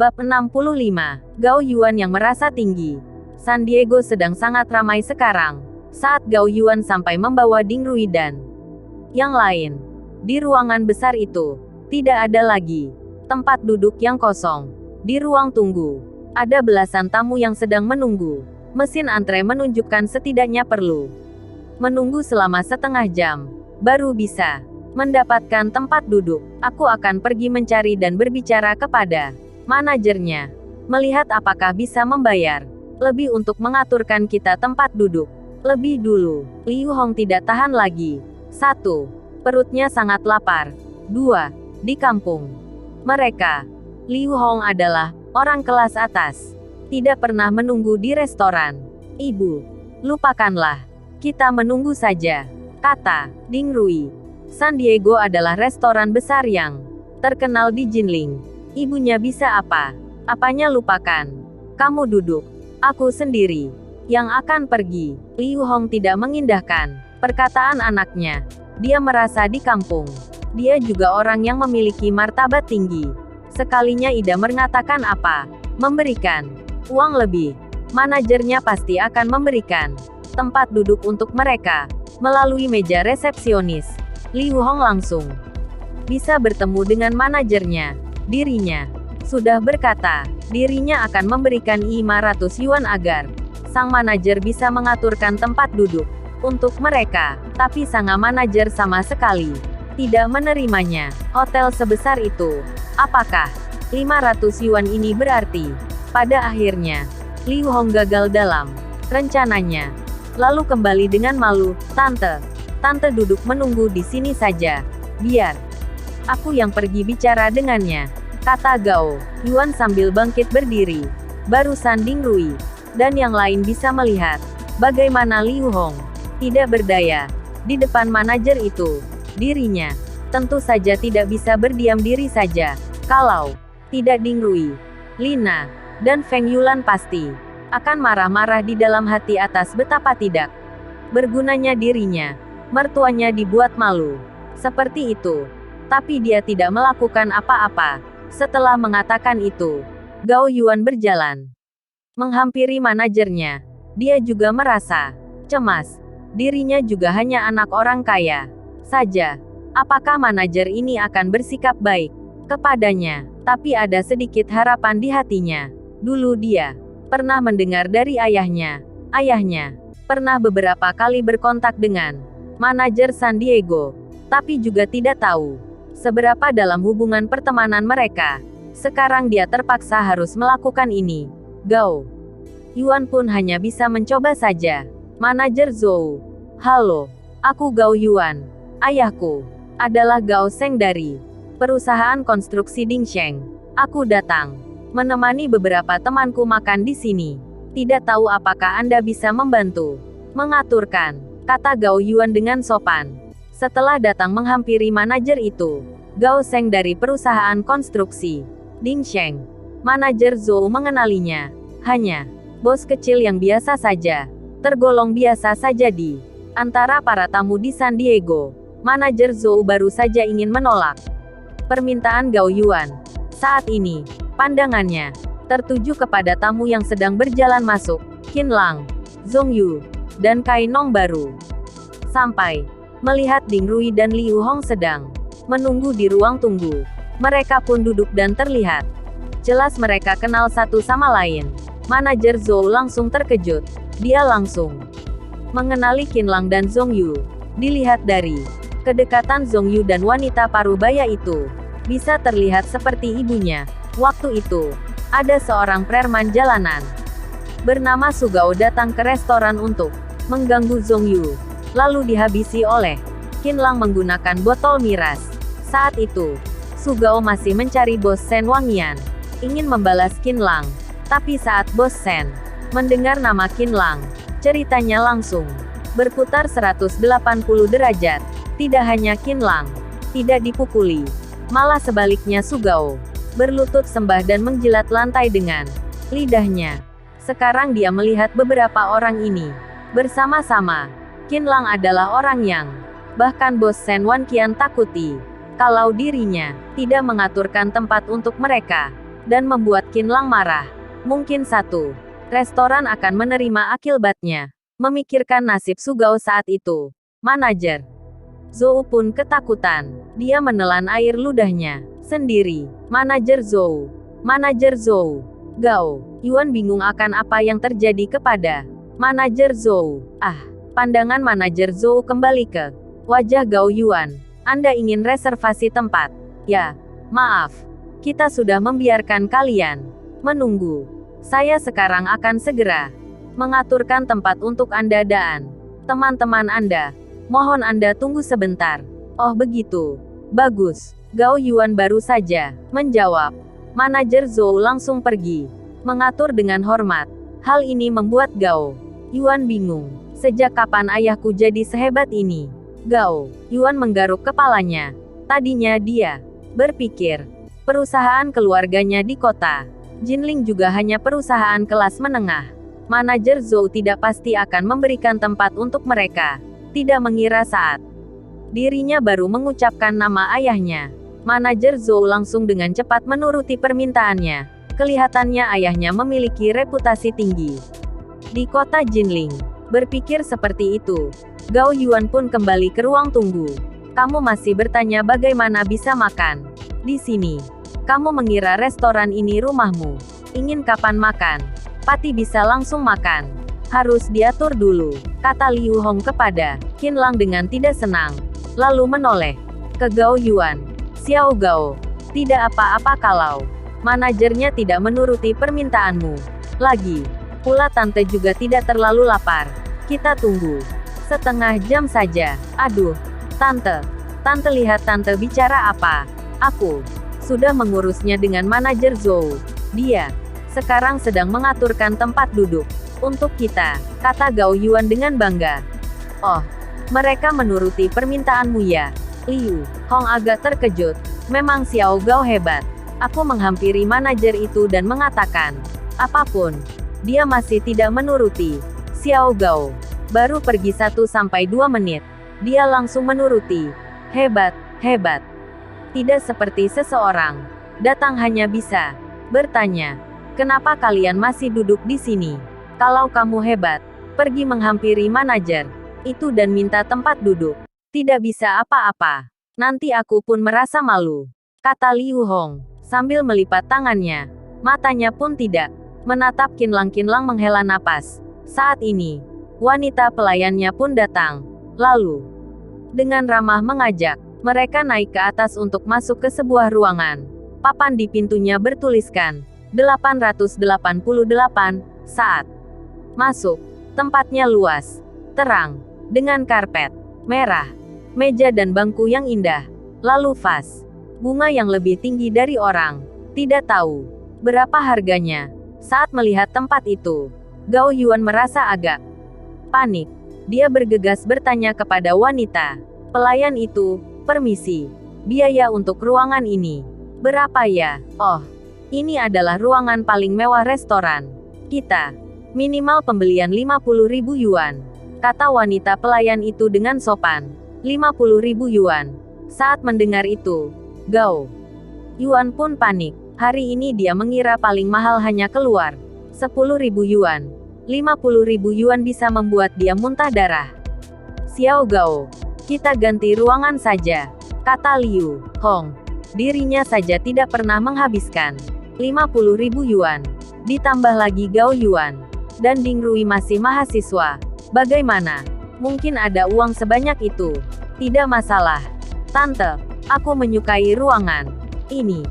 Bab 65. Gao Yuan yang merasa tinggi. San Diego sedang sangat ramai sekarang, saat Gao Yuan sampai membawa Ding Rui dan yang lain. Di ruangan besar itu, tidak ada lagi tempat duduk yang kosong. Di ruang tunggu, ada belasan tamu yang sedang menunggu. Mesin antre menunjukkan setidaknya perlu menunggu selama setengah jam, baru bisa mendapatkan tempat duduk. Aku akan pergi mencari dan berbicara kepada manajernya, melihat apakah bisa membayar lebih untuk mengaturkan kita tempat duduk lebih dulu. Liu Hong tidak tahan lagi. 1. Perutnya sangat lapar. 2. Di kampung mereka, Liu Hong adalah orang kelas atas. Tidak pernah menunggu di restoran. Ibu, lupakanlah. Kita menunggu saja, kata Ding Rui. San Diego adalah restoran besar yang terkenal di Jinling. Ibunya bisa apa? Apanya lupakan? Kamu duduk. Aku sendiri yang akan pergi. Liu Hong tidak mengindahkan perkataan anaknya. Dia merasa di kampung. Dia juga orang yang memiliki martabat tinggi. Sekalinya Ida mengatakan apa? Memberikan uang lebih. Manajernya pasti akan memberikan tempat duduk untuk mereka. Melalui meja resepsionis, Liu Hong langsung bisa bertemu dengan manajernya. Dirinya sudah berkata, dirinya akan memberikan 500 yuan agar sang manajer bisa mengaturkan tempat duduk untuk mereka. Tapi sang manajer sama sekali tidak menerimanya. Hotel sebesar itu. Apakah 500 yuan ini berarti? Pada akhirnya, Liu Hong gagal dalam rencananya. Lalu kembali dengan malu, Tante duduk menunggu di sini saja. Biar aku yang pergi bicara dengannya, kata Gao Yuan sambil bangkit berdiri. Barusan Ding Rui dan yang lain bisa melihat bagaimana Liu Hong tidak berdaya di depan manajer itu. Dirinya tentu saja tidak bisa berdiam diri saja. Kalau tidak Ding Rui, Lina, dan Feng Yulan pasti akan marah-marah di dalam hati atas betapa tidak bergunanya dirinya. Mertuanya dibuat malu seperti itu. Tapi dia tidak melakukan apa-apa. Setelah mengatakan itu, Gao Yuan berjalan menghampiri manajernya. Dia juga merasa cemas. Dirinya juga hanya anak orang kaya saja. Apakah manajer ini akan bersikap baik kepadanya? Tapi ada sedikit harapan di hatinya. Dulu dia pernah mendengar dari ayahnya. Ayahnya pernah beberapa kali berkontak dengan manajer San Diego, tapi juga tidak tahu seberapa dalam hubungan pertemanan mereka. Sekarang dia terpaksa harus melakukan ini. Gao Yuan pun hanya bisa mencoba saja. Manajer Zhou. Halo, aku Gao Yuan. Ayahku adalah Gao Seng dari perusahaan konstruksi Dingsheng. Aku datang menemani beberapa temanku makan di sini. Tidak tahu apakah Anda bisa membantu mengaturkan, kata Gao Yuan dengan sopan. Setelah datang menghampiri manajer itu, Gao Seng dari perusahaan konstruksi Dingsheng. Manajer Zhou mengenalinya. Hanya bos kecil yang biasa saja. Tergolong biasa saja di antara para tamu di San Diego. Manajer Zhou baru saja ingin menolak permintaan Gao Yuan. Saat ini, pandangannya tertuju kepada tamu yang sedang berjalan masuk, Qin Lang, Zhong Yu, dan Kai Nong baru sampai. Melihat Ding Rui dan Liu Hong sedang menunggu di ruang tunggu, mereka pun duduk dan terlihat jelas mereka kenal satu sama lain. Manajer Zhou langsung terkejut. Dia langsung mengenali Qin Lang dan Zhong Yu. Dilihat dari kedekatan Zhong Yu dan wanita parubaya itu, bisa terlihat seperti ibunya. Waktu itu, ada seorang preman jalanan bernama Sugao datang ke restoran untuk mengganggu Zhong Yu, lalu dihabisi oleh Qin Lang menggunakan botol miras. Saat itu, Sugao masih mencari Bos Sen Wangian, ingin membalas Qin Lang. Tapi saat Bos Sen mendengar nama Qin Lang, ceritanya langsung berputar 180 derajat. Tidak hanya Qin Lang tidak dipukuli, malah sebaliknya Sugao berlutut sembah dan menjilat lantai dengan lidahnya. Sekarang dia melihat beberapa orang ini bersama-sama. Qin Lang adalah orang yang bahkan Bos Sen Wanqian takuti. Kalau dirinya tidak mengaturkan tempat untuk mereka, dan membuat Qinlang marah. Mungkin satu restoran akan menerima akibatnya. Memikirkan nasib Sugao saat itu, manajer Zhou pun ketakutan. Dia menelan air ludahnya sendiri. Manajer Zhou, Gao Yuan bingung akan apa yang terjadi kepada manajer Zhou. Pandangan manajer Zhou kembali ke wajah Gao Yuan. Anda ingin reservasi tempat? Ya, maaf. Kita sudah membiarkan kalian menunggu. Saya sekarang akan segera mengaturkan tempat untuk Anda dan teman-teman Anda. Mohon Anda tunggu sebentar. Oh begitu. Bagus. Gao Yuan baru saja menjawab. Manajer Zhou langsung pergi. Mengatur dengan hormat. Hal ini membuat Gao Yuan bingung. Sejak kapan ayahku jadi sehebat ini? Gao Yuan menggaruk kepalanya. Tadinya dia berpikir perusahaan keluarganya di kota Jinling juga hanya perusahaan kelas menengah. Manajer Zhou tidak pasti akan memberikan tempat untuk mereka. Tidak mengira saat dirinya baru mengucapkan nama ayahnya, manajer Zhou langsung dengan cepat menuruti permintaannya. Kelihatannya ayahnya memiliki reputasi tinggi di kota Jinling. Berpikir seperti itu, Gao Yuan pun kembali ke ruang tunggu. Kamu masih bertanya bagaimana bisa makan di sini? Kamu mengira restoran ini rumahmu? Ingin kapan makan? Pati bisa langsung makan. Harus diatur dulu, kata Liu Hong kepada Qinlang dengan tidak senang. Lalu menoleh ke Gao Yuan. Xiao Gao, tidak apa-apa kalau manajernya tidak menuruti permintaanmu. Lagi pula tante juga tidak terlalu lapar. Kita tunggu setengah jam saja. Aduh, tante lihat tante bicara apa? Aku sudah mengurusnya dengan manajer Zhou. Dia sekarang sedang mengaturkan tempat duduk untuk kita, kata Gao Yuan dengan bangga. Oh, mereka menuruti permintaanmu ya? Liu Hong agak terkejut. Memang Xiao Gao hebat. Aku menghampiri manajer itu dan mengatakan apapun. Dia masih tidak menuruti. Xiao Gao baru pergi 1-2 menit. Dia langsung menuruti. Hebat. Tidak seperti seseorang datang hanya bisa bertanya, kenapa kalian masih duduk di sini? Kalau kamu hebat, pergi menghampiri manajer itu dan minta tempat duduk. Tidak bisa apa-apa. Nanti aku pun merasa malu, kata Liu Hong sambil melipat tangannya. Matanya pun tidak menatap Qinlang. Qinlang menghela napas. Saat ini, wanita pelayannya pun datang. Lalu, dengan ramah mengajak mereka naik ke atas untuk masuk ke sebuah ruangan. Papan di pintunya bertuliskan 888. Saat masuk, tempatnya luas, terang, dengan karpet merah, meja dan bangku yang indah. Lalu vas bunga yang lebih tinggi dari orang. Tidak tahu berapa harganya. Saat melihat tempat itu, Gao Yuan merasa agak panik. Dia bergegas bertanya kepada wanita pelayan itu, permisi, biaya untuk ruangan ini berapa ya? Oh, ini adalah ruangan paling mewah restoran kita. Minimal pembelian 50.000 yuan, kata wanita pelayan itu dengan sopan. 50.000 yuan. Saat mendengar itu, Gao Yuan pun panik. Hari ini dia mengira paling mahal hanya keluar 10.000 yuan. 50.000 yuan bisa membuat dia muntah darah. Xiao Gao, kita ganti ruangan saja, kata Liu Hong. Dirinya saja tidak pernah menghabiskan 50.000 yuan. Ditambah lagi Gao Yuan dan Ding Rui masih mahasiswa. Bagaimana mungkin ada uang sebanyak itu? Tidak masalah, tante. Aku menyukai ruangan ini.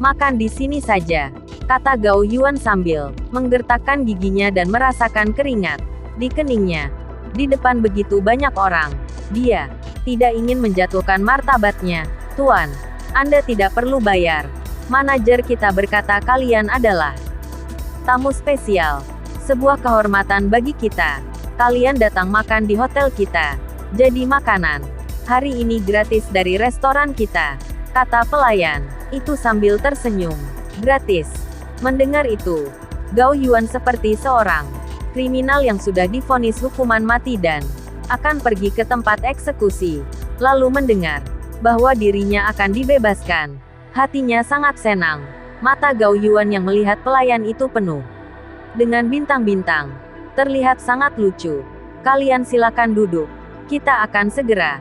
Makan di sini saja, kata Gao Yuan sambil menggertakkan giginya dan merasakan keringat di keningnya. Di depan begitu banyak orang, dia tidak ingin menjatuhkan martabatnya. Tuan, Anda tidak perlu bayar. Manajer kita berkata kalian adalah tamu spesial. Sebuah kehormatan bagi kita. Kalian datang makan di hotel kita. Jadi makanan hari ini gratis dari restoran kita, kata pelayan itu sambil tersenyum. Gratis. Mendengar itu, Gao Yuan seperti seorang kriminal yang sudah divonis hukuman mati dan akan pergi ke tempat eksekusi. Lalu mendengar bahwa dirinya akan dibebaskan. Hatinya sangat senang. Mata Gao Yuan yang melihat pelayan itu penuh dengan bintang-bintang. Terlihat sangat lucu. Kalian silakan duduk. Kita akan segera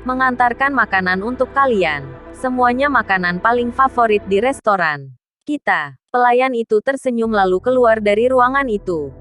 mengantarkan makanan untuk kalian. Semuanya makanan paling favorit di restoran kita. Pelayan itu tersenyum lalu keluar dari ruangan itu.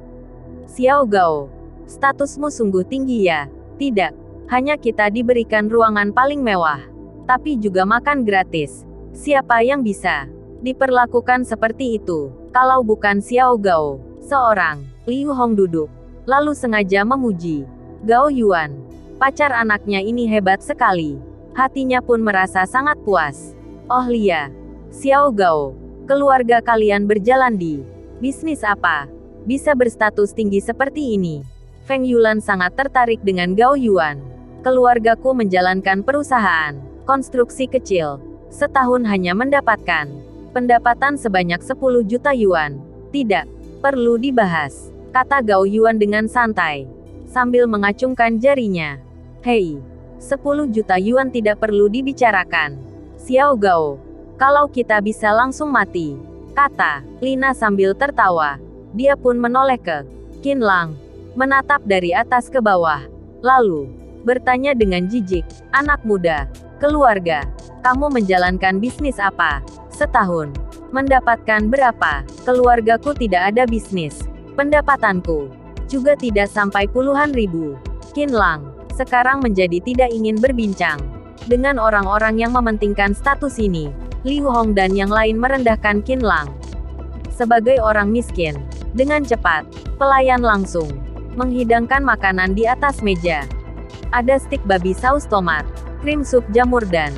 Xiao Gao, statusmu sungguh tinggi ya. Tidak, hanya kita diberikan ruangan paling mewah, tapi juga makan gratis. Siapa yang bisa diperlakukan seperti itu? Kalau bukan Xiao Gao. Seorang Liu Hong duduk, lalu sengaja memuji Gao Yuan. Pacar anaknya ini hebat sekali. Hatinya pun merasa sangat puas. Oh Lia, Xiao Gao, keluarga kalian berjalan di bisnis apa? Bisa berstatus tinggi seperti ini. Feng Yulan sangat tertarik dengan Gao Yuan. Keluargaku menjalankan perusahaan konstruksi kecil. Setahun hanya mendapatkan pendapatan sebanyak 10 juta yuan. Tidak perlu dibahas, kata Gao Yuan dengan santai, sambil mengacungkan jarinya. Hei, 10 juta yuan tidak perlu dibicarakan. Xiao Gao, kalau kita bisa langsung mati, kata Lina sambil tertawa. Dia pun menoleh ke Qin Lang, menatap dari atas ke bawah, lalu bertanya dengan jijik, anak muda, keluarga, kamu menjalankan bisnis apa? Setahun. Mendapatkan berapa? Keluargaku tidak ada bisnis. Pendapatanku juga tidak sampai puluhan ribu. Qin Lang sekarang menjadi tidak ingin berbincang dengan orang-orang yang mementingkan status ini. Liu Hong dan yang lain merendahkan Qin Lang sebagai orang miskin. Dengan cepat, pelayan langsung menghidangkan makanan di atas meja. Ada stik babi saus tomat, krim sup jamur dan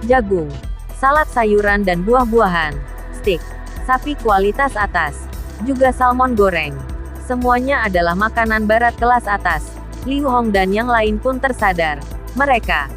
jagung, salad sayuran dan buah-buahan, stik sapi kualitas atas, juga salmon goreng. Semuanya adalah makanan barat kelas atas. Liu Hong dan yang lain pun tersadar. Mereka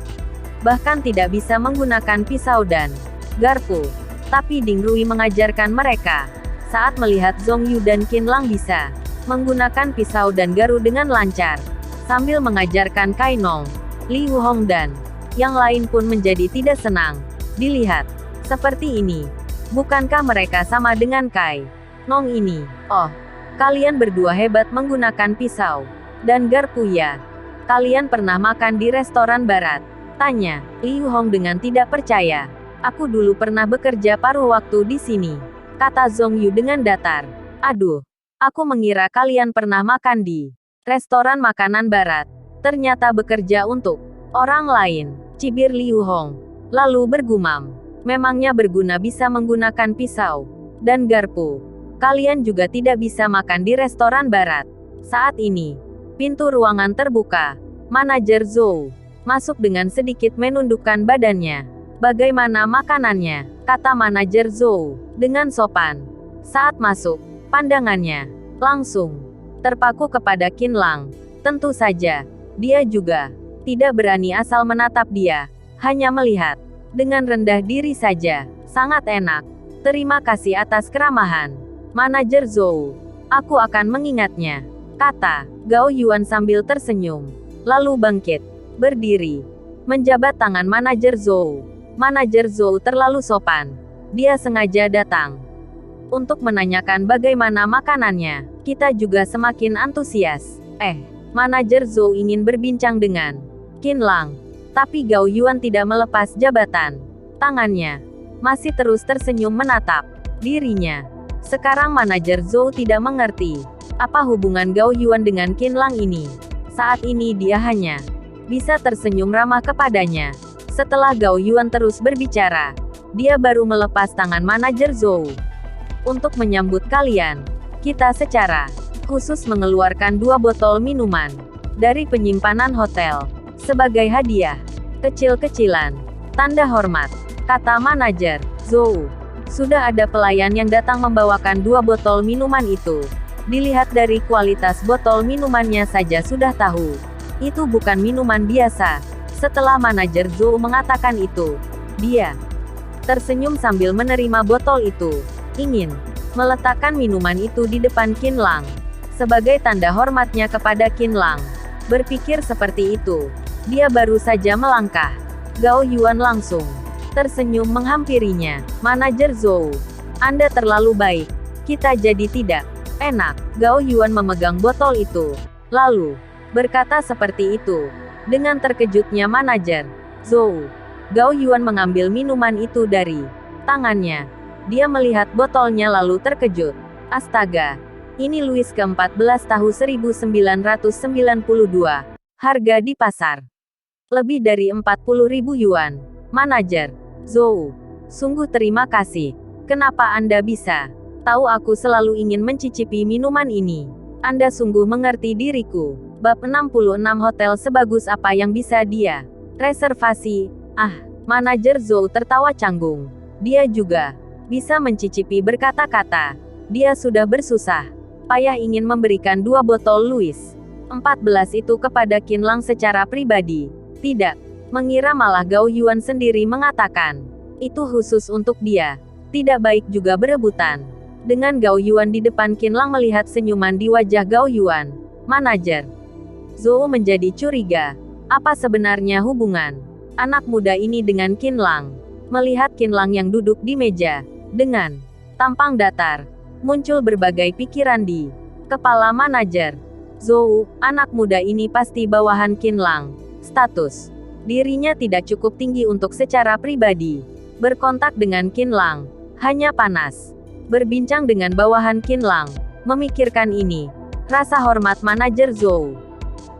bahkan tidak bisa menggunakan pisau dan garpu. Tapi Ding Rui mengajarkan mereka. Saat melihat Zhong Yu dan Qin Lang bisa menggunakan pisau dan garu dengan lancar, sambil mengajarkan Kai Nong, Liu Hong dan yang lain pun menjadi tidak senang. Dilihat seperti ini, bukankah mereka sama dengan Kai Nong ini? Oh, kalian berdua hebat menggunakan pisau dan garpu ya. Kalian pernah makan di restoran barat? Tanya Liu Hong dengan tidak percaya. Aku dulu pernah bekerja paruh waktu di sini, kata Zhong Yu dengan datar. Aduh, aku mengira kalian pernah makan di restoran makanan barat. Ternyata bekerja untuk orang lain, cibir Liu Hong. Lalu bergumam, memangnya berguna bisa menggunakan pisau dan garpu. Kalian juga tidak bisa makan di restoran barat. Saat ini, pintu ruangan terbuka. Manajer Zhou masuk dengan sedikit menundukkan badannya. Bagaimana makanannya? Kata manajer Zhou dengan sopan. Saat masuk, pandangannya langsung terpaku kepada Qin Lang. Tentu saja, dia juga tidak berani asal menatap dia, hanya melihat dengan rendah diri saja. Sangat enak. Terima kasih atas keramahan, manajer Zhou. Aku akan mengingatnya, kata Gao Yuan sambil tersenyum. Lalu bangkit, berdiri, menjabat tangan manajer Zhou. Manajer Zhou terlalu sopan. Dia sengaja datang untuk menanyakan bagaimana makanannya. Kita juga semakin antusias. Manajer Zhou ingin berbincang dengan Qin Lang, tapi Gao Yuan tidak melepas jabatan tangannya. Masih terus tersenyum menatap dirinya. Sekarang manajer Zhou tidak mengerti apa hubungan Gao Yuan dengan Qin Lang ini. Saat ini dia hanya bisa tersenyum ramah kepadanya. Setelah Gao Yuan terus berbicara, dia baru melepas tangan manajer Zhou. Untuk menyambut kalian, kita secara khusus mengeluarkan 2 botol minuman dari penyimpanan hotel sebagai hadiah kecil-kecilan, tanda hormat, kata manajer Zhou. Sudah ada pelayan yang datang membawakan 2 botol minuman itu. Dilihat dari kualitas botol minumannya saja sudah tahu itu bukan minuman biasa. Setelah manajer Zhou mengatakan itu, dia tersenyum sambil menerima botol itu, ingin meletakkan minuman itu di depan Qin Lang sebagai tanda hormatnya kepada Qin Lang. Berpikir seperti itu, dia baru saja melangkah. Gao Yuan langsung tersenyum menghampirinya. Manajer Zhou, Anda terlalu baik. Kita jadi tidak enak. Gao Yuan memegang botol itu. Lalu, berkata seperti itu. Dengan terkejutnya manajer Zhou. Gao Yuan mengambil minuman itu dari tangannya. Dia melihat botolnya lalu terkejut. Astaga. Ini Louis ke-14 tahun 1992. Harga di pasar. Lebih dari 40.000 yuan. Manajer Zhou. Sungguh terima kasih. Kenapa Anda bisa tahu aku selalu ingin mencicipi minuman ini? Anda sungguh mengerti diriku. Bab 66 hotel sebagus apa yang bisa dia reservasi? Manajer Zhou tertawa canggung. Dia juga bisa mencicipi berkata-kata. Dia sudah bersusah payah ingin memberikan 2 botol Louis 14 itu kepada Qinlang secara pribadi. Tidak mengira malah Gao Yuan sendiri mengatakan itu khusus untuk dia. Tidak baik juga berebutan. Dengan Gao Yuan di depan, Qinlang melihat senyuman di wajah Gao Yuan. Manajer Zhou menjadi curiga. Apa sebenarnya hubungan anak muda ini dengan Qinlang? Melihat Qinlang yang duduk di meja dengan tampang datar, muncul berbagai pikiran di kepala manajer Zhou. Anak muda ini pasti bawahan Qinlang. Status dirinya tidak cukup tinggi untuk secara pribadi berkontak dengan Qinlang. Hanya panas berbincang dengan bawahan Qinlang. Memikirkan ini, rasa hormat manajer Zhou.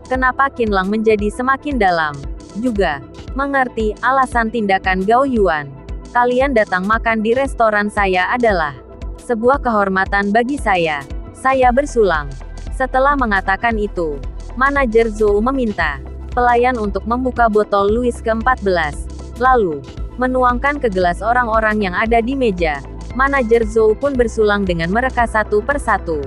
Kenapa Qinlang menjadi semakin dalam? Juga mengerti alasan tindakan Gao Yuan. Kalian datang makan di restoran saya adalah sebuah kehormatan bagi saya. Saya bersulang. Setelah mengatakan itu, manajer Zhou meminta pelayan untuk membuka botol Louis ke-14, lalu menuangkan ke gelas orang-orang yang ada di meja. Manajer Zhou pun bersulang dengan mereka satu persatu.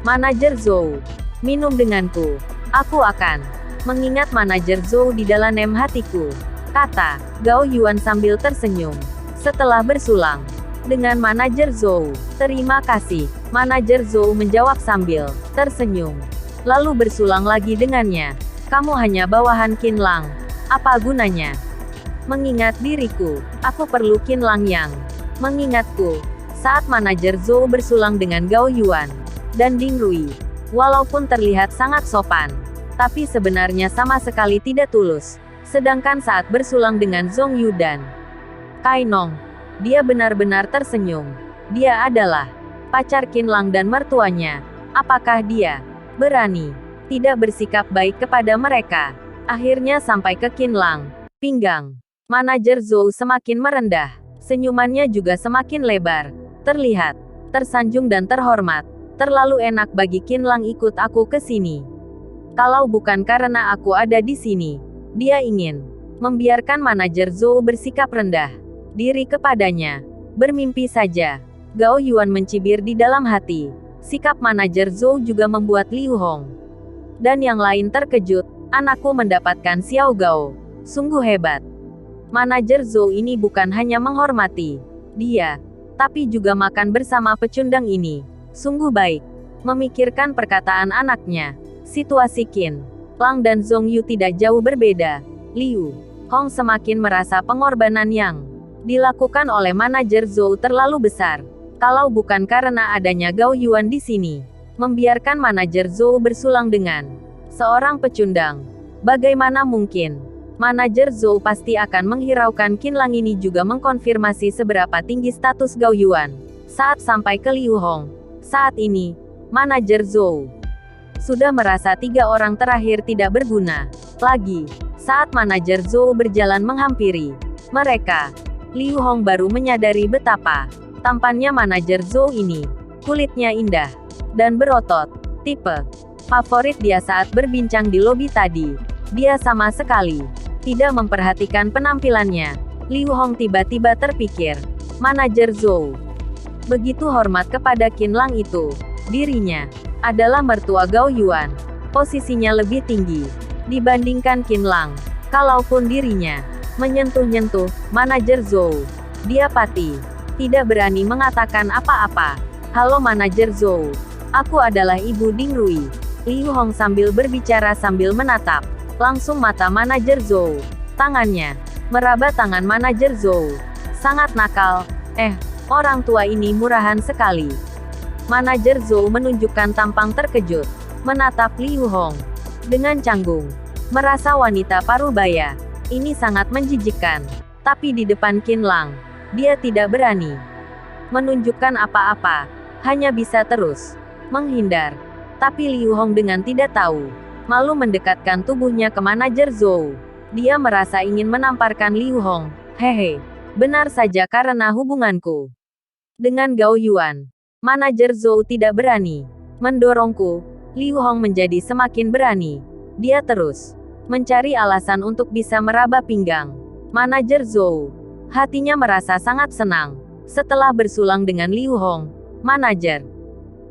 Manajer Zhou, minum denganku. Aku akan mengingat manajer Zhou di dalam hatiku, kata Gao Yuan sambil tersenyum. Setelah bersulang dengan manajer Zhou. Terima kasih. Manajer Zhou menjawab sambil tersenyum. Lalu bersulang lagi dengannya. Kamu hanya bawahan Qinlang. Apa gunanya mengingat diriku? Aku perlu Qinlang yang mengingatku. Saat manajer Zhou bersulang dengan Gao Yuan dan Ding Rui, walaupun terlihat sangat sopan, tapi sebenarnya sama sekali tidak tulus. Sedangkan saat bersulang dengan Zhong Yu dan Kai Nong, dia benar-benar tersenyum. Dia adalah pacar Qinlang dan mertuanya. Apakah dia berani tidak bersikap baik kepada mereka? Akhirnya sampai ke Qinlang. Pinggang manajer Zhou semakin merendah. Senyumannya juga semakin lebar. Terlihat tersanjung dan terhormat. Terlalu enak bagi Qinlang ikut aku ke sini. Kalau bukan karena aku ada di sini, dia ingin membiarkan manajer Zhou bersikap rendah diri kepadanya. Bermimpi saja. Gao Yuan mencibir di dalam hati. Sikap manajer Zhou juga membuat Liu Hong dan yang lain terkejut. Anakku mendapatkan Xiao Gao. Sungguh hebat. Manajer Zhou ini bukan hanya menghormati dia, tapi juga makan bersama pecundang ini. Sungguh baik. Memikirkan perkataan anaknya. Situasi Qinlang dan Zhong Yu tidak jauh berbeda. Liu Hong semakin merasa pengorbanan yang dilakukan oleh manajer Zhou terlalu besar. Kalau bukan karena adanya Gao Yuan di sini, membiarkan manajer Zhou bersulang dengan seorang pecundang, bagaimana mungkin? Manajer Zhou pasti akan menghiraukan Qinlang. Ini juga mengkonfirmasi seberapa tinggi status Gao Yuan saat sampai ke Liu Hong. Saat ini, manajer Zhou sudah merasa 3 orang terakhir tidak berguna lagi. Saat manajer Zhou berjalan menghampiri mereka, Liu Hong baru menyadari betapa tampannya manajer Zhou ini. Kulitnya indah dan berotot, tipe favorit dia saat berbincang di lobi tadi. Dia sama sekali tidak memperhatikan penampilannya. Liu Hong tiba-tiba terpikir, manajer Zhou begitu hormat kepada Qinlang itu. Dirinya adalah mertua Gao Yuan. Posisinya lebih tinggi dibandingkan Qinlang. Kalaupun dirinya menyentuh-nyentuh manajer Zhou, dia pasti tidak berani mengatakan apa-apa. Halo manajer Zhou, aku adalah ibu Ding Rui. Liu Hong sambil berbicara sambil menatap langsung mata manajer Zhou. Tangannya meraba tangan manajer Zhou. Sangat nakal. Orang tua ini murahan sekali. Manajer Zhou menunjukkan tampang terkejut, menatap Liu Hong dengan canggung. Merasa wanita parubaya ini sangat menjijikkan. Tapi di depan Qin Lang, dia tidak berani menunjukkan apa-apa, hanya bisa terus menghindar. Tapi Liu Hong dengan tidak tahu malu mendekatkan tubuhnya ke manajer Zhou. Dia merasa ingin menamparkan Liu Hong. Hehe, benar saja karena hubunganku dengan Gao Yuan. Manajer Zhou tidak berani mendorongku. Liu Hong menjadi semakin berani. Dia terus mencari alasan untuk bisa meraba pinggang manajer Zhou. Hatinya merasa sangat senang. Setelah bersulang dengan Liu Hong, manajer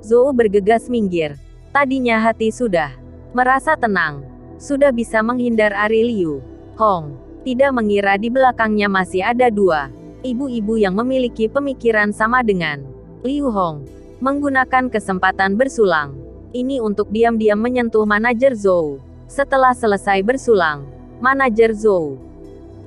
Zhou bergegas minggir. Tadinya hati sudah merasa tenang, sudah bisa menghindar dari Liu Hong. Tidak mengira di belakangnya masih ada dua ibu-ibu yang memiliki pemikiran sama dengan Liu Hong. Menggunakan kesempatan bersulang ini untuk diam-diam menyentuh manajer Zhou. Setelah selesai bersulang, manajer Zhou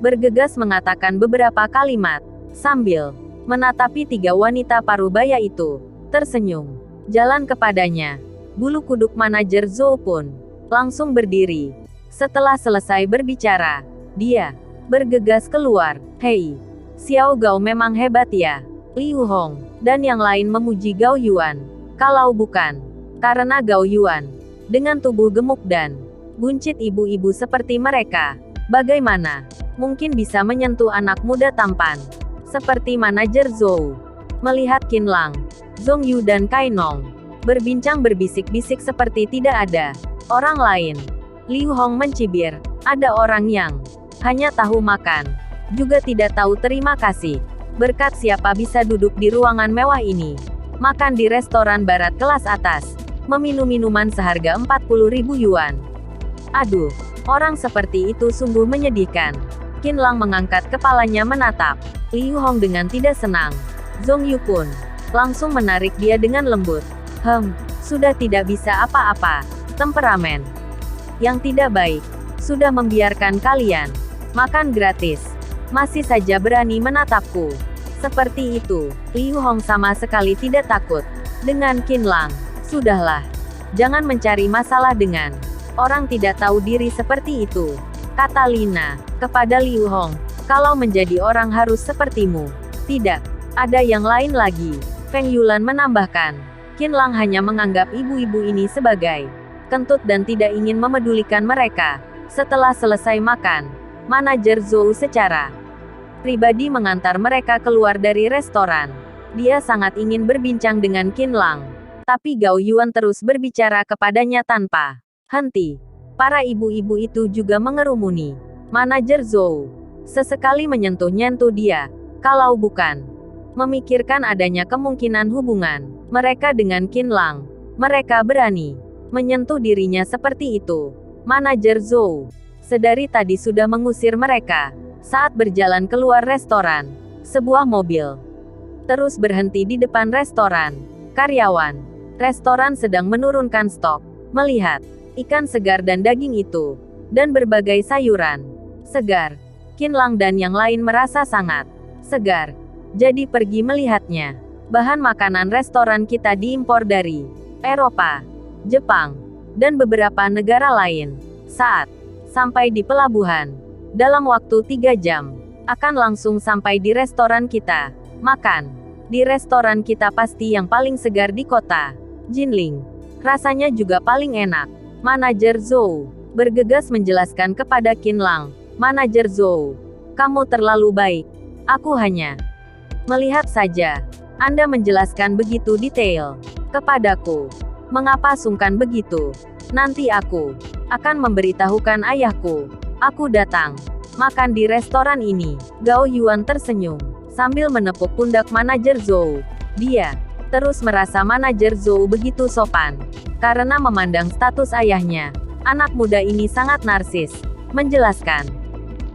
bergegas mengatakan beberapa kalimat, sambil menatapi tiga wanita parubaya itu, tersenyum. Jalan kepadanya. Bulu kuduk manajer Zhou pun langsung berdiri. Setelah selesai berbicara, dia bergegas keluar. Hei, Xiao Gao memang hebat ya. Liu Hong dan yang lain memuji Gao Yuan. Kalau bukan karena Gao Yuan dengan tubuh gemuk dan buncit ibu-ibu seperti mereka, bagaimana mungkin bisa menyentuh anak muda tampan seperti manajer Zhou. Melihat Qin Lang, Zhong Yu dan Kai Nong berbincang berbisik-bisik seperti tidak ada orang lain, Liu Hong mencibir. Ada orang yang hanya tahu makan, juga tidak tahu terima kasih. Berkat siapa bisa duduk di ruangan mewah ini, makan di restoran barat kelas atas, meminum minuman seharga 40.000 yuan. Aduh, orang seperti itu sungguh menyedihkan. Qin Lang mengangkat kepalanya menatap Liu Hong dengan tidak senang. Zhong Yu pun langsung menarik dia dengan lembut. Sudah tidak bisa apa-apa. Temperamen yang tidak baik sudah membiarkan kalian makan gratis. Masih saja berani menatapku seperti itu. Liu Hong sama sekali tidak takut dengan Qin Lang. Sudahlah, jangan mencari masalah dengan orang tidak tahu diri seperti itu, kata Lina kepada Liu Hong. Kalau menjadi orang harus sepertimu. Tidak ada yang lain lagi. Feng Yulan menambahkan. Qin Lang hanya menganggap ibu-ibu ini sebagai kentut dan tidak ingin memedulikan mereka. Setelah selesai makan, manajer Zhou secara pribadi mengantar mereka keluar dari restoran. Dia sangat ingin berbincang dengan Qin Lang, tapi Gao Yuan terus berbicara kepadanya tanpa henti. Para ibu-ibu itu juga mengerumuni manajer Zhou. Sesekali menyentuh-nyentuh dia. Kalau bukan memikirkan adanya kemungkinan hubungan mereka dengan Qin Lang, mereka berani menyentuh dirinya seperti itu. Manajer Zhou sedari tadi sudah mengusir mereka. Saat berjalan keluar restoran, sebuah mobil terus berhenti di depan restoran. Karyawan restoran sedang menurunkan stok. Melihat ikan segar dan daging itu, dan berbagai sayuran segar, Qin Lang dan yang lain merasa sangat segar. Jadi pergi melihatnya. Bahan makanan restoran kita diimpor dari Eropa, Jepang, dan beberapa negara lain. Saat sampai di pelabuhan, dalam waktu 3 jam, akan langsung sampai di restoran kita. Makan di restoran kita pasti yang paling segar di kota Jinling. Rasanya juga paling enak. Manajer Zhou bergegas menjelaskan kepada Qin Lang. Manajer Zhou, kamu terlalu baik. Aku hanya melihat saja. Anda menjelaskan begitu detail kepadaku. Mengapa sungkan begitu? Nanti aku akan memberitahukan ayahku. Aku datang makan di restoran ini. Gao Yuan tersenyum sambil menepuk pundak manajer Zhou. Dia terus merasa manajer Zhou begitu sopan karena memandang status ayahnya. Anak muda ini sangat narsis. Menjelaskan,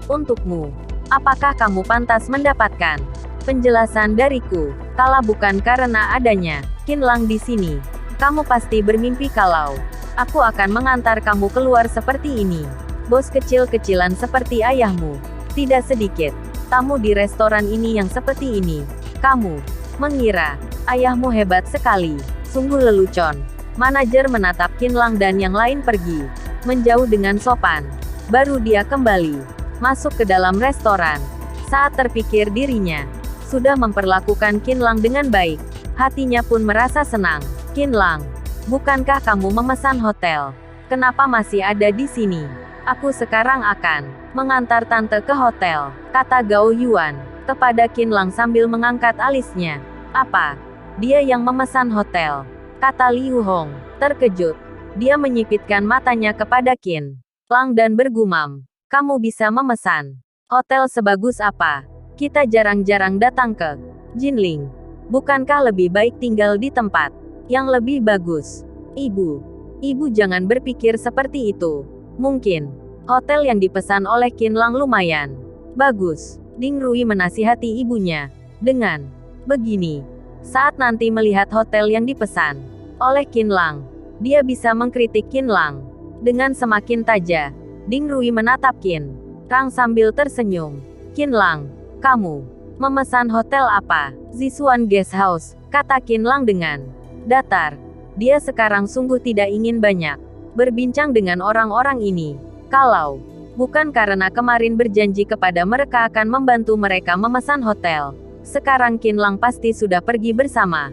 untukmu, apakah kamu pantas mendapatkan penjelasan dariku? Kalau bukan karena adanya Qin Lang di sini, kamu pasti bermimpi kalau aku akan mengantar kamu keluar seperti ini. Bos kecil-kecilan seperti ayahmu. Tidak sedikit tamu di restoran ini yang seperti ini. Kamu Mengira, ayahmu hebat sekali. Sungguh lelucon. Manajer menatap Qin Lang dan yang lain pergi. Menjauh dengan sopan. Baru dia kembali. Masuk ke dalam restoran. Saat terpikir dirinya sudah memperlakukan Qin Lang dengan baik, hatinya pun merasa senang. Qin Lang, bukankah kamu memesan hotel? Kenapa masih ada di sini? Aku sekarang akan mengantar tante ke hotel, kata Gao Yuan kepada Qin Lang sambil mengangkat alisnya. Apa? Dia yang memesan hotel? Kata Liu Hong, terkejut. Dia menyipitkan matanya kepada Qin Lang dan bergumam. Kamu bisa memesan hotel sebagus apa? Kita jarang-jarang datang ke Jinling. Bukankah lebih baik tinggal di tempat yang lebih bagus? Ibu jangan berpikir seperti itu. Mungkin hotel yang dipesan oleh Qin Lang lumayan bagus. Ding Rui menasihati ibunya. Dengan begini, saat nanti melihat hotel yang dipesan oleh Qin Lang, dia bisa mengkritik Qin Lang dengan semakin tajam. Ding Rui menatap Qin Lang sambil tersenyum. Qin Lang, kamu memesan hotel apa? Zisuan Guest House, kata Qin Lang dengan datar. Dia sekarang sungguh tidak ingin banyak berbincang dengan orang-orang ini. Kalau bukan karena kemarin berjanji kepada mereka akan membantu mereka memesan hotel, sekarang Qin Lang pasti sudah pergi bersama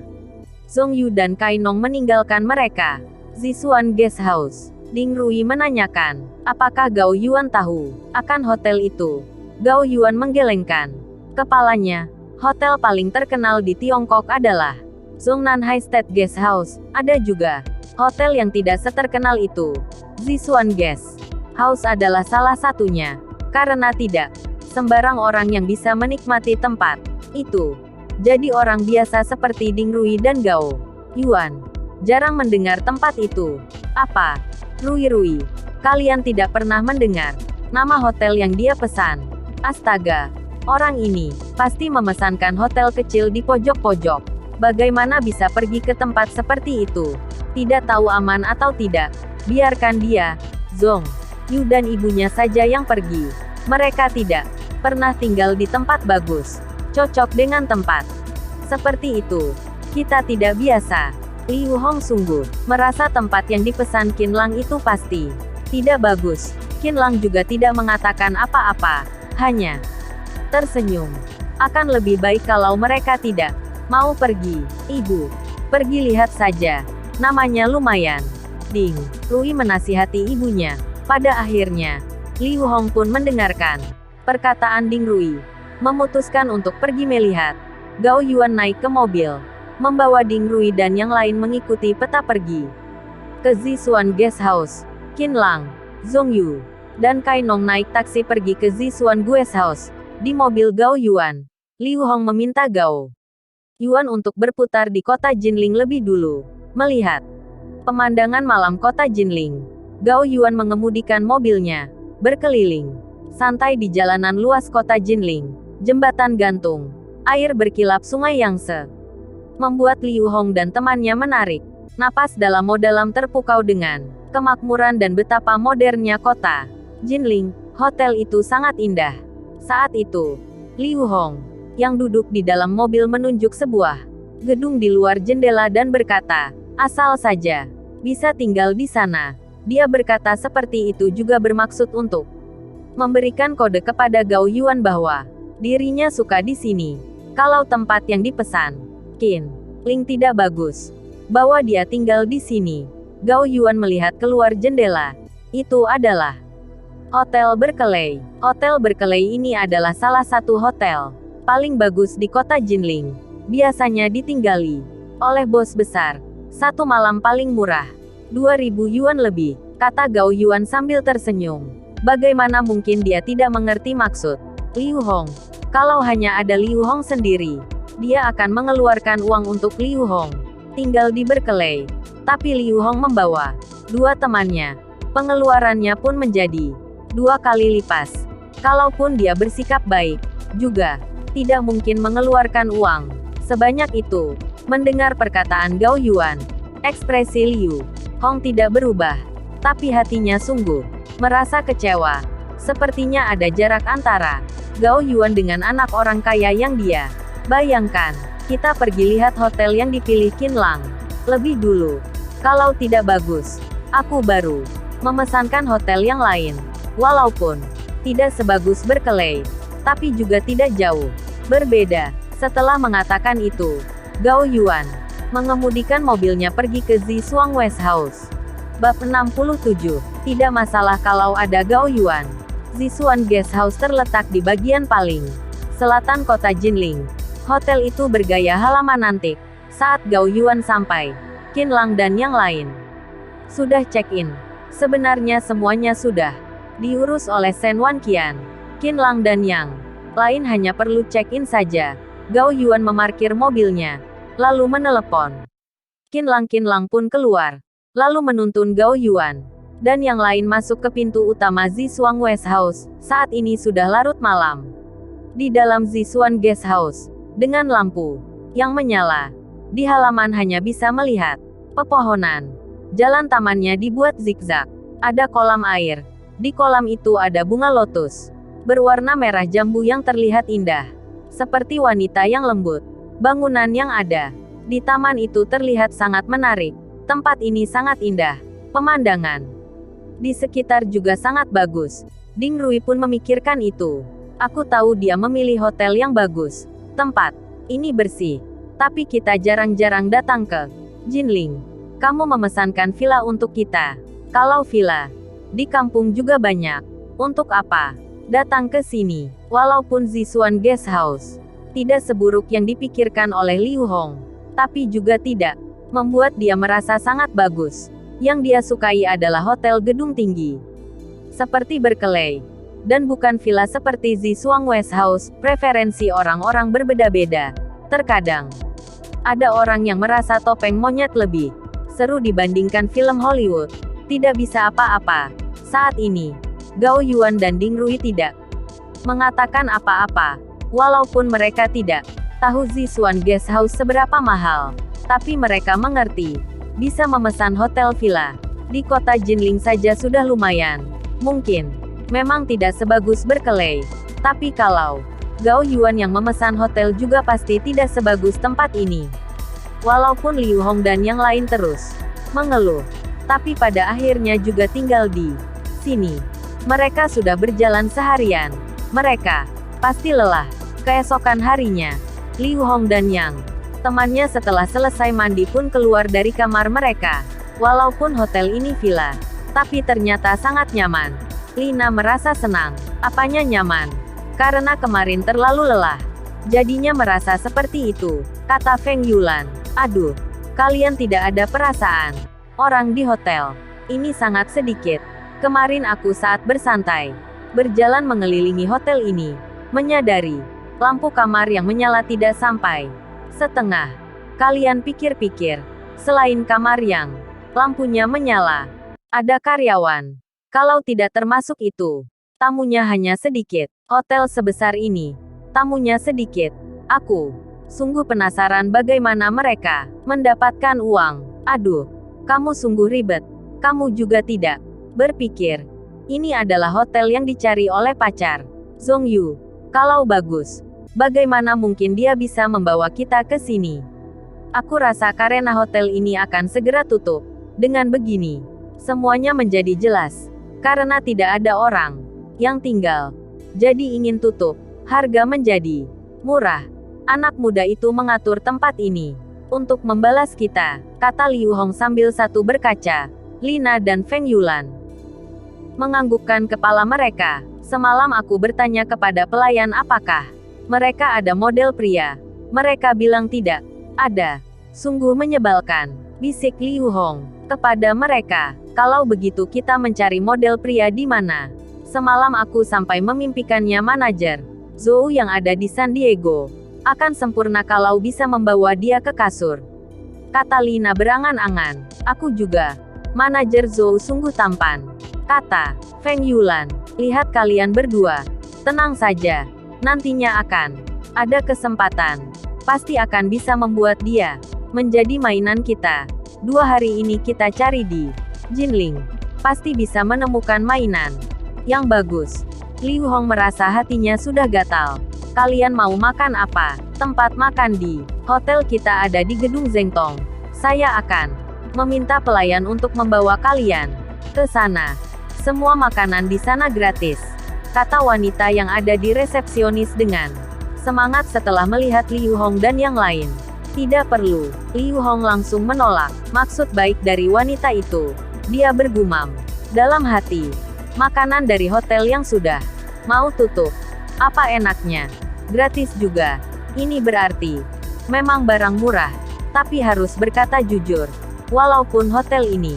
Zhong Yu dan Kai Nong meninggalkan mereka. Zisuan Guest House. Ding Rui menanyakan, apakah Gao Yuan tahu akan hotel itu? Gao Yuan menggelengkan kepalanya. Hotel paling terkenal di Tiongkok adalah Zhongnan High State Guest House. Ada juga hotel yang tidak seterkenal itu. Zisuan Guest House adalah salah satunya. Karena tidak sembarang orang yang bisa menikmati tempat itu. Jadi orang biasa seperti Ding Rui dan Gao Yuan jarang mendengar tempat itu. Apa? Rui, kalian tidak pernah mendengar nama hotel yang dia pesan? Astaga, orang ini pasti memesankan hotel kecil di pojok-pojok. Bagaimana bisa pergi ke tempat seperti itu? Tidak tahu aman atau tidak? Biarkan dia. Zhong Yu dan ibunya saja yang pergi. Mereka tidak pernah tinggal di tempat bagus, cocok dengan tempat seperti itu. Kita tidak biasa. Liu Hong sungguh merasa tempat yang dipesan Qin Lang itu pasti tidak bagus. Qin Lang juga tidak mengatakan apa-apa, hanya tersenyum. Akan lebih baik kalau mereka tidak mau pergi. Ibu, pergi lihat saja. Namanya lumayan. Ding Rui menasihati ibunya. Pada akhirnya, Liu Hong pun mendengarkan perkataan Ding Rui, memutuskan untuk pergi melihat. Gao Yuan naik ke mobil, membawa Ding Rui dan yang lain mengikuti peta pergi ke Zisuan Guest House. Qin Lang, Zhong Yu, dan Kai Nong naik taksi pergi ke Zisuan Guest House. Di mobil Gao Yuan, Liu Hong meminta Gao Yuan untuk berputar di kota Jinling lebih dulu, melihat pemandangan malam kota Jinling. Gao Yuan mengemudikan mobilnya berkeliling santai di jalanan luas kota Jinling. Jembatan gantung, air berkilap sungai Yangtze, membuat Liu Hong dan temannya menarik napas dalam terpukau dengan kemakmuran dan betapa modernnya kota Jinling. Hotel itu sangat indah. Saat itu, Liu Hong yang duduk di dalam mobil menunjuk sebuah gedung di luar jendela dan berkata, asal saja bisa tinggal di sana. Dia berkata seperti itu juga bermaksud untuk memberikan kode kepada Gao Yuan bahwa dirinya suka di sini. Kalau tempat yang dipesan Qin Lang tidak bagus, bawa dia tinggal di sini. Gao Yuan melihat keluar jendela. Itu adalah Hotel Berkeley. Hotel Berkeley ini adalah salah satu hotel paling bagus di kota Jinling. Biasanya ditinggali oleh bos besar. Satu malam paling murah, 2.000 yuan lebih, kata Gao Yuan sambil tersenyum. Bagaimana mungkin dia tidak mengerti maksud Liu Hong? Kalau hanya ada Liu Hong sendiri, dia akan mengeluarkan uang untuk Liu Hong tinggal di Berkeley. Tapi Liu Hong membawa dua temannya. Pengeluarannya pun menjadi 2 kali lipat. Kalaupun dia bersikap baik, juga tidak mungkin mengeluarkan uang sebanyak itu. Mendengar perkataan Gao Yuan, ekspresi Liu Hong tidak berubah, tapi hatinya sungguh merasa kecewa. Sepertinya ada jarak antara Gao Yuan dengan anak orang kaya yang dia bayangkan. Kita pergi lihat hotel yang dipilih Qin Lang lebih dulu. Kalau tidak bagus, aku baru memesankan hotel yang lain. Walaupun tidak sebagus Berkeley, tapi juga tidak jauh berbeda. Setelah mengatakan itu, Gao Yuan mengemudikan mobilnya pergi ke Zishuang West House. Bab 67. Tidak masalah kalau ada Gao Yuan. Zishuang Guest House terletak di bagian paling selatan kota Jinling. Hotel itu bergaya halaman antik. Saat Gao Yuan sampai, Qin Lang dan yang lain sudah check-in. Sebenarnya semuanya sudah diurus oleh Shen Wanqian. Qin Lang dan yang lain hanya perlu check-in saja. Gao Yuan memarkir mobilnya, lalu menelepon. Qin Lang pun keluar, lalu menuntun Gao Yuan dan yang lain masuk ke pintu utama Zishuang West House. Saat ini sudah larut malam. Di dalam Zishuang Guest House, dengan lampu yang menyala, di halaman hanya bisa melihat pepohonan. Jalan tamannya dibuat zigzag. Ada kolam air. Di kolam itu ada bunga lotus berwarna merah jambu yang terlihat indah, seperti wanita yang lembut. Bangunan yang ada di taman itu terlihat sangat menarik. Tempat ini sangat indah. Pemandangan di sekitar juga sangat bagus. Ding Rui pun memikirkan itu. Aku tahu dia memilih hotel yang bagus. Tempat ini bersih. Tapi kita jarang-jarang datang ke Jinling. Kamu memesankan villa untuk kita. Kalau villa di kampung juga banyak. Untuk apa datang ke sini? Walaupun Zishuang Guest House tidak seburuk yang dipikirkan oleh Liu Hong, tapi juga tidak membuat dia merasa sangat bagus. Yang dia sukai adalah hotel gedung tinggi seperti Berkeley, dan bukan villa seperti Zishuang West House. Preferensi orang-orang berbeda-beda. Terkadang ada orang yang merasa topeng monyet lebih seru dibandingkan film Hollywood. Tidak bisa apa-apa. Saat ini, Gao Yuan dan Ding Rui tidak mengatakan apa-apa. Walaupun mereka tidak tahu Zishuang Guest House seberapa mahal, tapi mereka mengerti, bisa memesan hotel villa di kota Jinling saja sudah lumayan. Mungkin memang tidak sebagus Berkeley, tapi kalau Gao Yuan yang memesan hotel juga pasti tidak sebagus tempat ini. Walaupun Liu Hong dan yang lain terus mengeluh, tapi pada akhirnya juga tinggal di sini. Mereka sudah berjalan seharian. Mereka pasti lelah. Keesokan harinya, Liu Hong dan yang temannya setelah selesai mandi pun keluar dari kamar mereka. Walaupun hotel ini villa, tapi ternyata sangat nyaman. Lina merasa senang. Apanya nyaman? Karena kemarin terlalu lelah. Jadinya merasa seperti itu, kata Feng Yulan. Aduh, kalian tidak ada perasaan. Orang di hotel ini sangat sedikit. Kemarin aku saat bersantai, berjalan mengelilingi hotel ini, menyadari lampu kamar yang menyala tidak sampai setengah. Kalian pikir-pikir, selain kamar yang lampunya menyala, ada karyawan. Kalau tidak termasuk itu, tamunya hanya sedikit. Hotel sebesar ini, tamunya sedikit. Aku sungguh penasaran bagaimana mereka mendapatkan uang. Aduh, kamu sungguh ribet. Kamu juga tidak berpikir, ini adalah hotel yang dicari oleh pacar Zhong Yu. Kalau bagus, bagaimana mungkin dia bisa membawa kita ke sini? Aku rasa karena hotel ini akan segera tutup. Dengan begini, semuanya menjadi jelas. Karena tidak ada orang yang tinggal, jadi ingin tutup. Harga menjadi murah. Anak muda itu mengatur tempat ini untuk membalas kita, kata Liu Hong sambil satu berkaca. Lina dan Feng Yulan menganggukkan kepala mereka. Semalam aku bertanya kepada pelayan apakah mereka ada model pria. Mereka bilang tidak ada. Sungguh menyebalkan, bisik Liu Hong kepada mereka. Kalau begitu kita mencari model pria di mana? Semalam aku sampai memimpikannya manajer Zhou yang ada di San Diego. Akan sempurna kalau bisa membawa dia ke kasur, kata Lina berangan-angan. Aku juga. Manajer Zhou sungguh tampan, kata Feng Yulan. Lihat kalian berdua. Tenang saja. Nantinya akan ada kesempatan. Pasti akan bisa membuat dia menjadi mainan kita. 2 hari ini kita cari di Jinling. Pasti bisa menemukan mainan yang bagus. Liu Hong merasa hatinya sudah gatal. Kalian mau makan apa? Tempat makan di Hotel kita ada di Gedung Zengtong. Saya akan meminta pelayan untuk membawa kalian ke sana. Semua makanan di sana gratis, kata wanita yang ada di resepsionis dengan semangat setelah melihat Liu Hong dan yang lain. Tidak perlu. Liu Hong langsung menolak maksud baik dari wanita itu. Dia bergumam dalam hati. Makanan dari hotel yang sudah mau tutup. Apa enaknya? Gratis juga. Ini berarti memang barang murah. Tapi harus berkata jujur. Walaupun hotel ini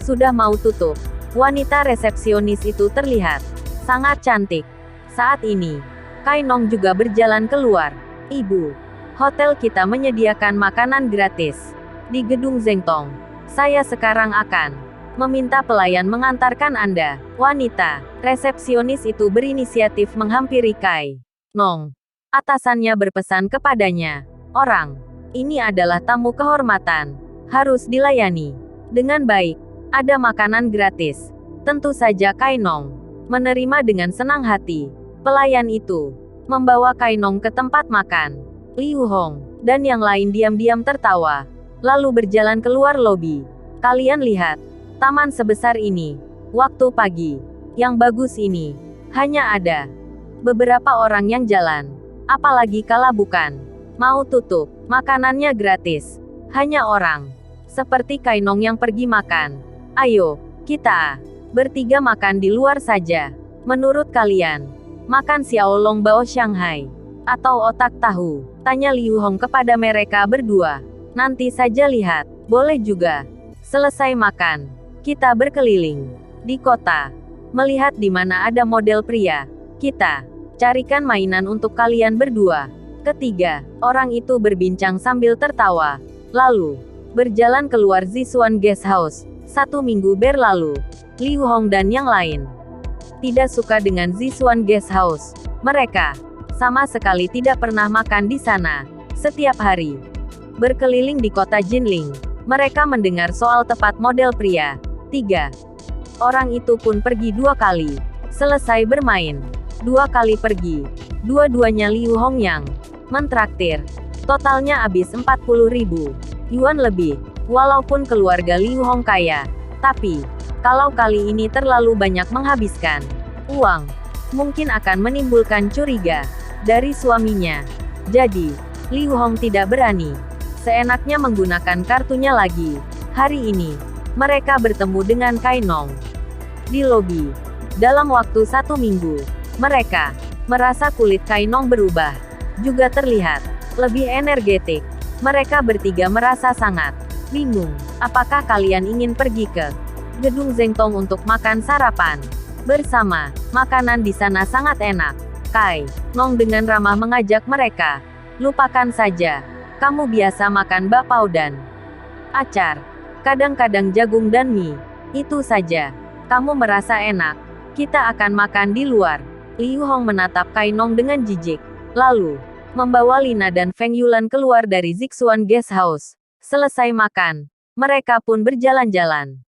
sudah mau tutup, wanita resepsionis itu terlihat sangat cantik. Saat ini, Kai Nong juga berjalan keluar. Ibu, hotel kita menyediakan makanan gratis di Gedung Zengtong. Saya sekarang akan meminta pelayan mengantarkan Anda. Wanita resepsionis itu berinisiatif menghampiri Kai Nong. Atasannya berpesan kepadanya, orang ini adalah tamu kehormatan, harus dilayani dengan baik. Ada makanan gratis. Tentu saja Kai Nong menerima dengan senang hati. Pelayan itu membawa Kai Nong ke tempat makan. Liu Hong dan yang lain diam-diam tertawa, lalu berjalan keluar lobi. Kalian lihat, taman sebesar ini, waktu pagi, yang bagus ini, hanya ada beberapa orang yang jalan. Apalagi kala bukan mau tutup, makanannya gratis. Hanya orang seperti Kai Nong yang pergi makan. Ayo, kita bertiga makan di luar saja. Menurut kalian, makan xiaolong bao Shanghai atau otak tahu? Tanya Liu Hong kepada mereka berdua. Nanti saja lihat, boleh juga. Selesai makan, kita berkeliling di kota, melihat di mana ada model pria. Kita carikan mainan untuk kalian berdua. Ketiga orang itu berbincang sambil tertawa, lalu berjalan keluar Zisuan Guest House. 1 minggu berlalu, Liu Hong dan yang lain tidak suka dengan Zisuan Guest House. Mereka sama sekali tidak pernah makan di sana. Setiap hari berkeliling di kota Jinling, mereka mendengar soal tepat model pria. 3 orang itu pun pergi 2 kali. Selesai bermain, 2 kali pergi. Dua-duanya Liu Hong yang mentraktir. Totalnya habis 40.000 yuan lebih. Walaupun keluarga Liu Hong kaya, tapi kalau kali ini terlalu banyak menghabiskan uang, mungkin akan menimbulkan curiga dari suaminya. Jadi, Liu Hong tidak berani seenaknya menggunakan kartunya lagi. Hari ini, mereka bertemu dengan Kai Nong di lobi. Dalam waktu 1 minggu, mereka merasa kulit Kai Nong berubah, juga terlihat lebih energetik. Mereka bertiga merasa sangat bingung. Apakah kalian ingin pergi ke Gedung Zengtong untuk makan sarapan bersama? Makanan di sana sangat enak. Kai Nong dengan ramah mengajak mereka. Lupakan saja. Kamu biasa makan bakpao dan acar. Kadang-kadang jagung dan mie. Itu saja. Kamu merasa enak. Kita akan makan di luar. Liu Hong menatap Kai Nong dengan jijik. Lalu membawa Lina dan Feng Yulan keluar dari Zixuan Guest House. Selesai makan, mereka pun berjalan-jalan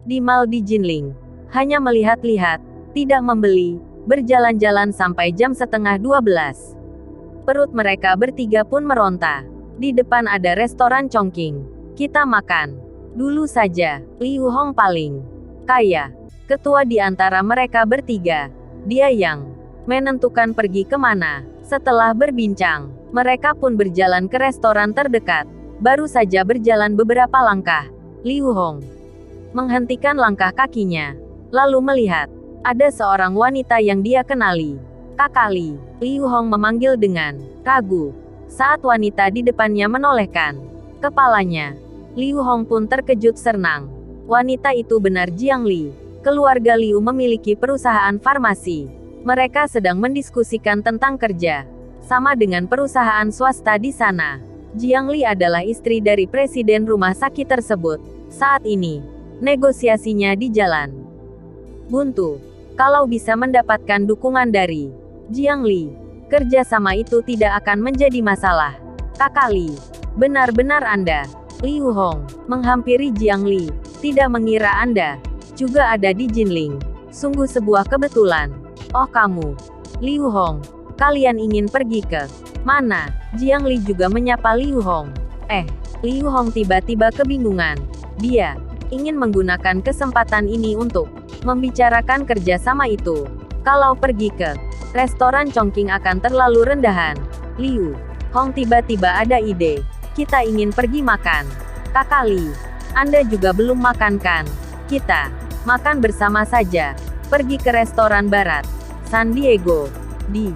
di mal di Jinling. Hanya melihat-lihat, tidak membeli, berjalan-jalan sampai jam setengah 12. Perut mereka bertiga pun meronta. Di depan ada restoran Chongqing. Kita makan dulu saja. Liu Hong paling kaya, ketua di antara mereka bertiga. Dia yang menentukan pergi kemana. Setelah berbincang, mereka pun berjalan ke restoran terdekat. Baru saja berjalan beberapa langkah, Liu Hong menghentikan langkah kakinya, lalu melihat ada seorang wanita yang dia kenali. Kakali, Liu Hong memanggil dengan ragu. Saat wanita di depannya menolehkan kepalanya, Liu Hong pun terkejut senang. Wanita itu benar Jiang Li. Keluarga Liu memiliki perusahaan farmasi. Mereka sedang mendiskusikan tentang kerja sama dengan perusahaan swasta di sana. Jiang Li adalah istri dari presiden rumah sakit tersebut. Saat ini, negosiasinya di jalan buntu. Kalau bisa mendapatkan dukungan dari Jiang Li, kerjasama itu tidak akan menjadi masalah. Kakali, benar-benar Anda. Liu Hong menghampiri Jiang Li. Tidak mengira Anda juga ada di Jinling. Sungguh sebuah kebetulan. Oh kamu, Liu Hong, kalian ingin pergi ke Mana? Jiang Li juga menyapa Liu Hong. Liu Hong tiba-tiba kebingungan. Dia ingin menggunakan kesempatan ini untuk membicarakan kerjasama itu. Kalau pergi ke restoran Chongqing akan terlalu rendahan. Liu Hong tiba-tiba ada ide. Kita ingin pergi makan. Kakak Li, Anda juga belum makan kan? Kita makan bersama saja. Pergi ke restoran barat San Diego. Di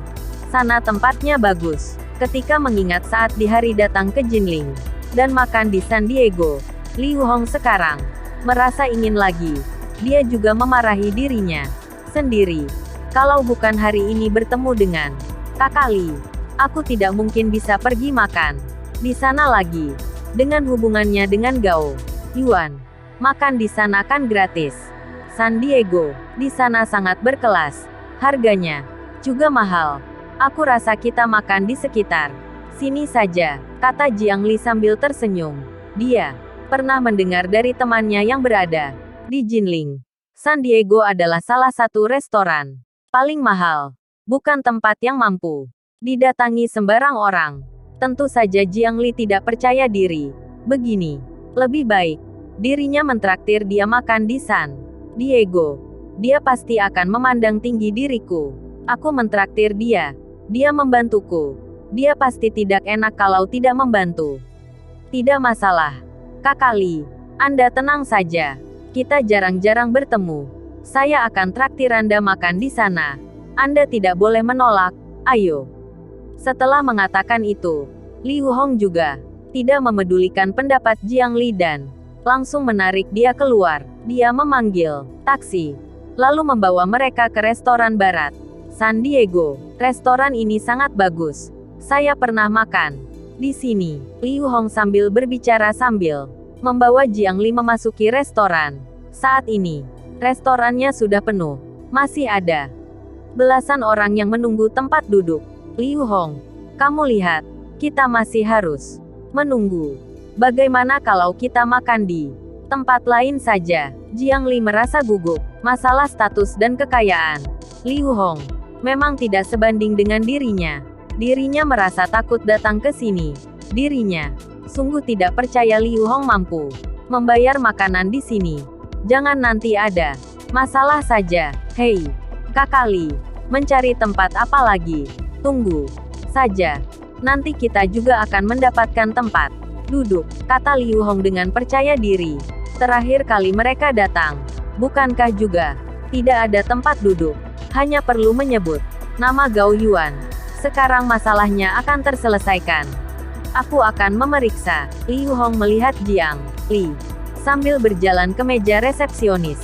sana tempatnya bagus. Ketika mengingat saat di hari datang ke Jinling dan makan di San Diego, Liu Hong sekarang merasa ingin lagi. Dia juga memarahi dirinya sendiri. Kalau bukan hari ini bertemu dengan Kakak Li, aku tidak mungkin bisa pergi makan di sana lagi. Dengan hubungannya dengan Gao Yuan, makan di sana kan gratis. San Diego, di sana sangat berkelas. Harganya juga mahal. Aku rasa kita makan di sekitar sini saja, kata Jiang Li sambil tersenyum. Dia pernah mendengar dari temannya yang berada di Jinling. San Diego adalah salah satu restoran paling mahal, bukan tempat yang mampu didatangi sembarang orang. Tentu saja Jiang Li tidak percaya diri. Begini, lebih baik dirinya mentraktir dia makan di San Diego. Dia pasti akan memandang tinggi diriku. Aku mentraktir dia. Dia membantuku. Dia pasti tidak enak kalau tidak membantu. Tidak masalah. Kakak Li, Anda tenang saja. Kita jarang-jarang bertemu. Saya akan traktir Anda makan di sana. Anda tidak boleh menolak. Ayo. Setelah mengatakan itu, Liu Hong juga tidak memedulikan pendapat Jiang Li dan langsung menarik dia keluar. Dia memanggil taksi, lalu membawa mereka ke restoran barat San Diego. Restoran ini sangat bagus. Saya pernah makan di sini. Liu Hong sambil berbicara sambil membawa Jiang Li memasuki restoran. Saat ini, restorannya sudah penuh. Masih ada belasan orang yang menunggu tempat duduk. Liu Hong, kamu lihat, kita masih harus menunggu. Bagaimana kalau kita makan di tempat lain saja? Jiang Li merasa gugup. Masalah status dan kekayaan Liu Hong memang tidak sebanding dengan dirinya. Dirinya merasa takut datang ke sini. Dirinya sungguh tidak percaya Liu Hong mampu membayar makanan di sini. Jangan nanti ada masalah saja. Hei, Kakak Li, mencari tempat apa lagi? Tunggu saja. Nanti kita juga akan mendapatkan tempat duduk, kata Liu Hong dengan percaya diri. Terakhir kali mereka datang, bukankah juga tidak ada tempat duduk? Hanya perlu menyebut nama Gao Yuan. Sekarang masalahnya akan terselesaikan. Aku akan memeriksa. Liu Hong melihat Jiang Li sambil berjalan ke meja resepsionis.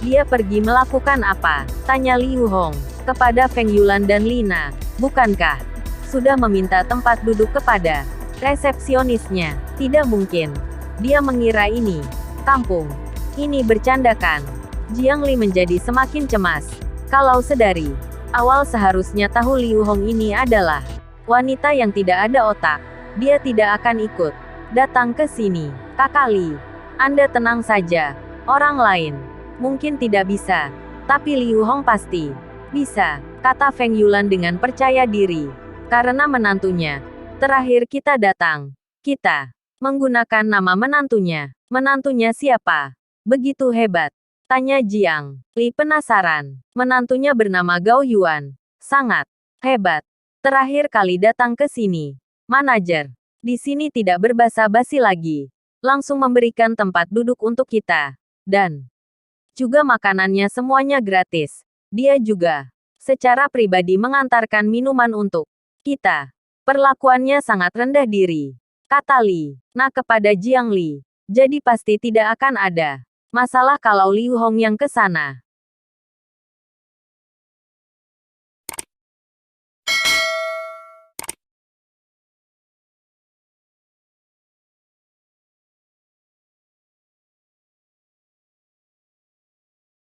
Dia pergi melakukan apa? Tanya Liu Hong kepada Feng Yulan dan Lina. Bukankah sudah meminta tempat duduk kepada resepsionisnya? Tidak mungkin. Dia mengira ini kampung ini bercandakan. Jiang Li menjadi semakin cemas. Kalau sedari awal seharusnya tahu Liu Hong ini adalah wanita yang tidak ada otak. Dia tidak akan ikut datang ke sini. Kakak Li, Anda tenang saja. Orang lain mungkin tidak bisa, tapi Liu Hong pasti bisa, kata Feng Yulan dengan percaya diri. Karena menantunya. Terakhir kita datang, kita menggunakan nama menantunya. Menantunya siapa? Begitu hebat? Tanya Jiang Li penasaran. Menantunya bernama Gao Yuan. Sangat hebat. Terakhir kali datang ke sini, manajer di sini tidak berbasa-basi lagi. Langsung memberikan tempat duduk untuk kita. Dan juga makanannya semuanya gratis. Dia juga secara pribadi mengantarkan minuman untuk kita. Perlakuannya sangat rendah diri, kata Li. Nah, kepada Jiang Li, jadi pasti tidak akan ada masalah kalau Liu Hong yang ke sana.